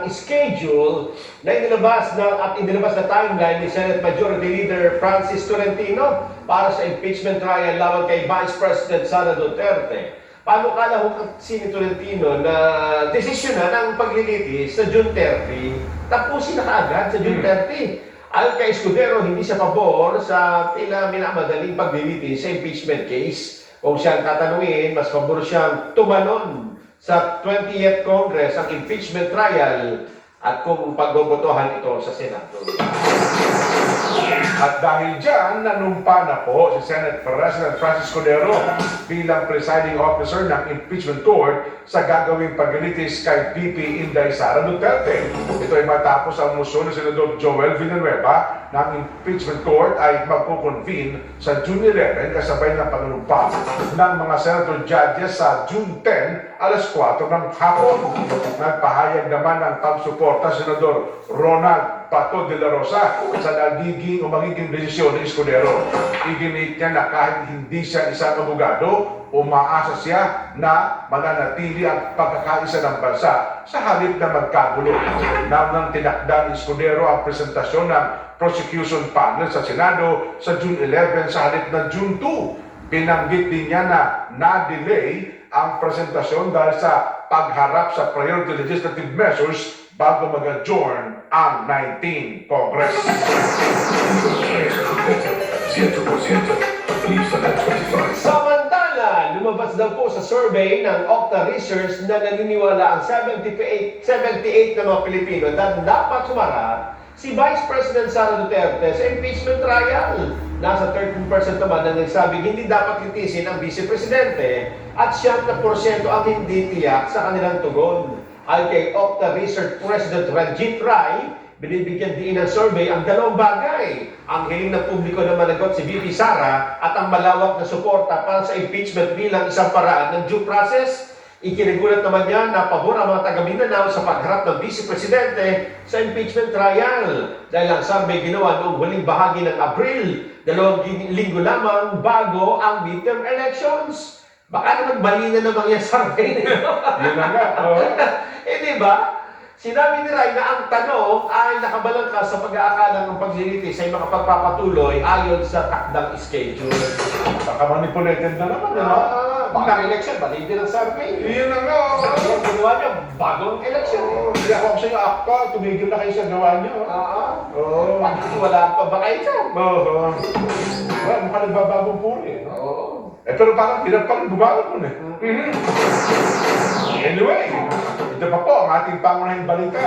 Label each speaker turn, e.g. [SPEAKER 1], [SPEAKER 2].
[SPEAKER 1] Schedule na inilabas na timeline ni Senate Majority Leader Francis Tolentino para sa impeachment trial laban kay Vice President Sara Duterte. Paano kala si Tolentino na desisyonan ang paglilitis sa June 30, tapusin na kaagad sa June 30. Ayon kay Escudero, hindi siya pabor sa tila minamadaling paglilitis sa impeachment case. Kung siyang tatanungin, mas pabor siyang tumalon sa 20th Congress ang impeachment trial at kung pagbobotohan ito sa Senado.
[SPEAKER 2] At dahil dyan, nanumpa na po si Senate President Francis Escudero bilang presiding officer ng impeachment court sa gagawing paglilitis kay VP Inday Sara Duterte. Ito ay matapos ang motion ni Senador Joel Villanueva ng impeachment court ay magkukonvene sa June 11 kasabay ng panunumpa ng mga senator judges sa June 10 alas 4 ng hapon. Nagpahayag naman ng pagsuporta Senador Ronald Pato de la Rosa sa magiging desisyon ni Escudero. Iginit niya na kahit hindi siya isang abogado, umaasa siya na mananatili ang pagkakaisa ng bansa sa halip na magkagulo. Nang tinakda ni Escudero ang presentasyon ng prosecution panel sa Senado sa June 11 sa halip ng June 2. Binanggit din niya na na-delay ang presentasyon dahil sa pagharap sa priority legislative measures bago mag-adjourn ang 19th Congress.
[SPEAKER 1] Samantala, lumabas daw po sa survey ng Okta Research na naniniwala ang 78 na mga Pilipino na dapat sumarap si Vice President Sara Duterte sa impeachment trial. Nasa 13% naman na nagsabing hindi dapat litisin ang Vice Presidente at 7% ang hindi tiyak sa kanilang tugon. Ayon kay Okta Research President Ranjit Rai, binibigyan din ng survey ang dalawang bagay. Ang hiling ng publiko na managot si VP Sara at ang malawak na suporta para sa impeachment bilang isang paraan ng due process. Ikinigulat naman niya na pabor ang mga taga-Mindanao sa pagharap ng Vice Presidente sa impeachment trial dahil ang survey ginawa noong huling bahagi ng Abril, 2 linggo lamang bago ang midterm elections. Baka naman mali na naman yung survey na yun.
[SPEAKER 2] Yun na nga.
[SPEAKER 1] Di ba? Sinabi ni Rai na ang tanong ay nakabalangkas sa pag-aakala ng paglilitis ay makapagpapatuloy ayon sa takdang schedule.
[SPEAKER 2] Baka manipulated na naman.
[SPEAKER 1] Baka election, mali din ang survey.
[SPEAKER 2] Yun na nga.
[SPEAKER 1] Yung ginawa niya, bagong election.
[SPEAKER 2] Hindi ako sa iyo, akpa, tumigil na kayo sa gawa niyo.
[SPEAKER 1] Pagkitiwalaan pa ba kayo dyan?
[SPEAKER 2] Oo. Well, mukha nagbabagong puri.
[SPEAKER 1] Oo.
[SPEAKER 2] Pero parang hirap pa rin gumawa nun eh. Anyway, ito pa po ang ating pangunahing balita.